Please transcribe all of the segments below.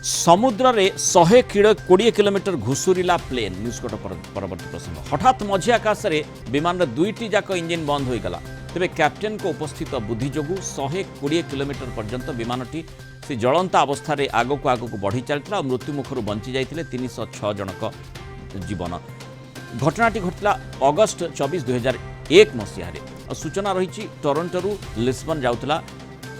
समुद्र रे 120 kilometre घुसुरीला plane news coat परवर्ती प्रसंग हठात मझी आकाश में विमान दुईटी जाक इंजिन बंद हो गला तेरे कैप्टेन को उपस्थित बुद्धि जोगु 120 किलोमीटर पर्यंत विमानटी से जलंता अवस्था रे आगक आगक बढ़ी चलता मृत्यु मुखर बंची जाते 306 जनक जीवन घटनाटी घटला अगस्ट 24 2001 मसीह सूचना रही टोरंटो लिस्बन जाऊला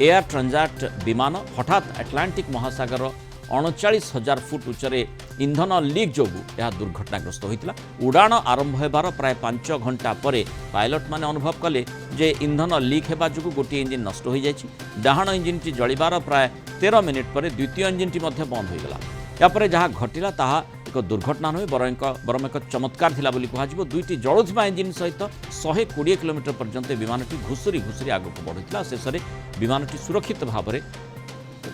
एयर ट्रांजाट विमान हठात अटलांटिक महासागर 39,000 फुट उच्चरे इंधन लीक जोगु यह दुर्घटनाग्रस्त होता उड़ाण आरंभ होबार प्राय 5 घंटा पर पायलट माने अनुभव कले जे इंधन लीक होगा जो गोटे इंजिन नष्ट हो जाए डाहाण इंजिनटी जलिबार प्राय 13 मिनिट पर द्वितीय इंजिनटी बंद होगला यापर जहाँ घटिला ताहा एक दुर्घटना नुहे बरम एक चमत्कार थिला बोली कहुब दुईटी जलुवा इंजिन सहित 120 किलोमीटर पर्यंत विमानटी घुसुरी घुसुरी आगक बढ़ुला शेष में विमानटी सुरक्षित भाव में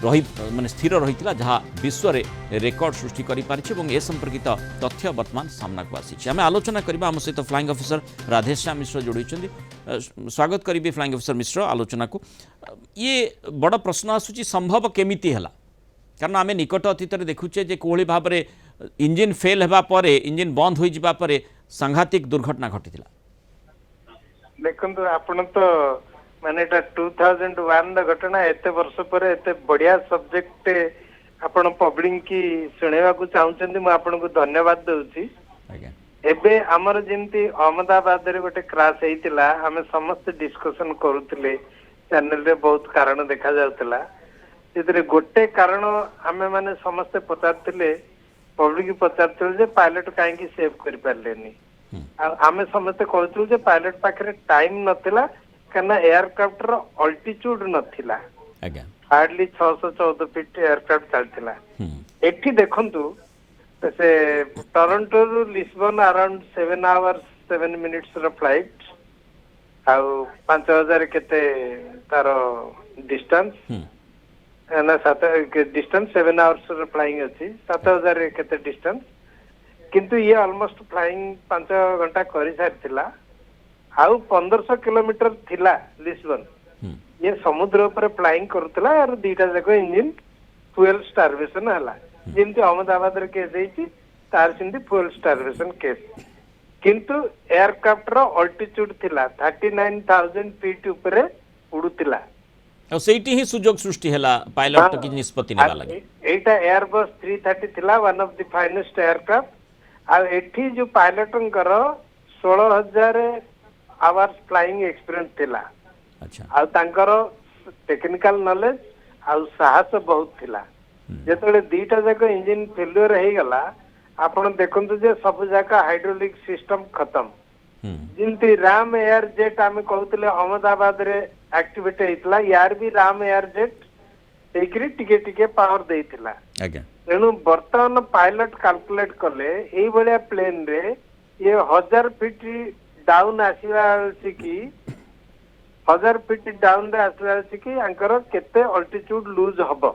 रही माने स्थिर रही जहाँ विश्व में रेकर्ड सृष्टि कर संपर्कित तथ्य वर्तमान सामना को आसी आम आलोचना करबा आम सहित फ्लाइंग ऑफिसर राधेश्याम मिश्र जोड़ी स्वागत करी फ्लाइंग ऑफिसर मिश्र आलोचना को ये बड़ प्रश्न आसूची संभव केमिति हला कारण आम निकट अतीत देखुचे जे कोहली भाव में इंजिन फेल होगा पर इंजिन बंद हो जावा पर सांघातिक दुर्घटना घटी देखो आपण तो माने 2001 घटना एते वर्ष पर एते बढ़िया सब्जेक्ट आपण पब्लिक की सुनेवा को चाहउछन्ती म आपण को धन्यवाद दउची एबे हमर जेंती अहमदाबाद रे गोटे क्रैश हेतिला हमें समस्त डिस्कशन करूतिले चैनल रे बहुत कारण देखा जाउतला जेतरे गोटे कारण हमें माने समस्त पचारतिले पब्लिक पचारतिले जे पायलट काहे की सेव करि पारलेनी हमें समस्त कहतु जे पायलट पाखरे टाइम नथिला कना एयरक्राफ्ट रो अल्टीट्यूड नथिला हार्डली 614 फीट एयरक्राफ्ट चलथिला एठी देखंतु से टोरंटो रु लिस्बन अराउंड 7 आवर्स 7 मिनिट्स रो फ्लाइट आउ 5000 केते तारो डिस्टेंस ना 7 डिस्टेंस 7 आवर्स रो फ्लाइंग अछि 7000 केते डिस्टेंस किंतु ये ऑलमोस्ट फ्लाइंग 5 घंटा करि सारथिला आउ 1500 किलोमीटर थिला लिस्बन ये समुद्र ऊपर फ्लाइंग करतला और दीटा जको इंजिन फ्यूल स्टार्वेशन हला जेंति अहमदाबाद रे केस हेची तार सिंधी फ्यूल स्टार्वेशन केस किंतु एयरक्राफ्ट रो अल्टीट्यूड थिला 39000 फीट ऊपर उडुतिला और सेठी ही सुजोग सृष्टि हला पायलट की निष्पत्ति नेबा लागि एटा एयरबस 330 थिला one of the finest aircraft आ एठी जो पायलटंकर 16000 आवर्स फ्लाइंग एक्सपीरियंस थिला अच्छा आ तांकर टेक्निकल नॉलेज आ साहस बहुत थिला जेतले दीटा जाक इंजिन फेल्युअर हे गला आपण देखंतु जे सब जाका हाइड्रोलिक सिस्टम खत्म जिंती राम एयर जेट आमे कहउतले अहमदाबाद रे एक्टिवेट हेतला यार भी राम एयर जेट एकरी टिके टिके पावर देइथिला आज्ञा तेणु वर्तमान पायलट कैलकुलेट कले एई बलिया प्लेन रे ये 1000 फीट डाउन आसीला कि 1000 फीट डाउन रे आसीला कि अंकर केते अल्टीट्यूड लूज हबो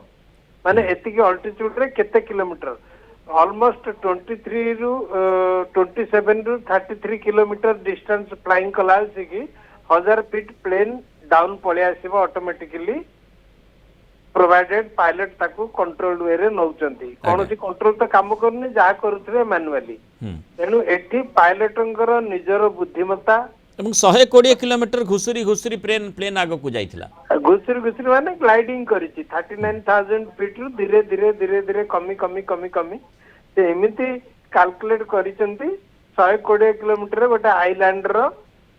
माने एतिकी अल्टीट्यूड रे केते किलोमीटर ऑलमोस्ट 23 रु 27 रु 33 किलोमीटर डिस्टेंस फ्लाइंग कला कि 1000 फीट प्लेन डाउन पळे आसीबो ऑटोमेटिकली प्रोवाइडेड पायलट ताकू कंट्रोल वे रे नौचंती कोनोसी कंट्रोल तो काम करनी जा करूथले मैनुअली तेनु एठी पायलटंकर निजर बुद्धिमत्ता एवं 120 किलोमीटर घुसुरी घुसुरी प्लेन आगो को जाइथिला घुसुरी घुसुरी माने ग्लाइडिंग करिछि 39000 फीट रु धीरे धीरे धीरे धीरे कमी से एमिति कैलकुलेट करिसंती 120 किलोमीटर गोटे आइलैंड रो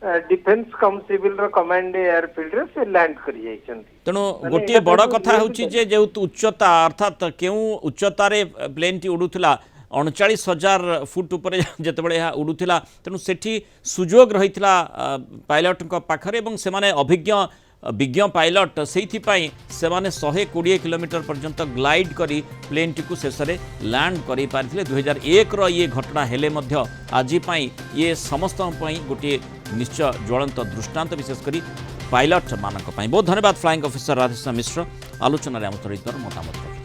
डिफेन्स कम सिविल रो कमांड एयरफील्ड रे से लैंड करि जाइछंती तेणु गोटे बड़ कथा होछि जे जेउत उच्चता अर्थात केउ उच्चता रे प्लेन टी उडुथला 39,000 फुट ऊपर जितेबाला यह उड़ूला तेणु सेठी सुजोग रही पायलट पाखरे एवं से विज्ञ पायलट से 120 किलोमीटर पर्यंत ग्लाइड करी प्लेन टी शेष में लैंड कर पारे 2001 रो ये घटना हेले आज ये समस्त गोटे निश्चय ज्वलंत दृष्टांत विशेषकर पायलट मानक बहुत धन्यवाद फ्लाइंग ऑफिसर राधेश्याम मिश्र आलोचना आम सहित मतामत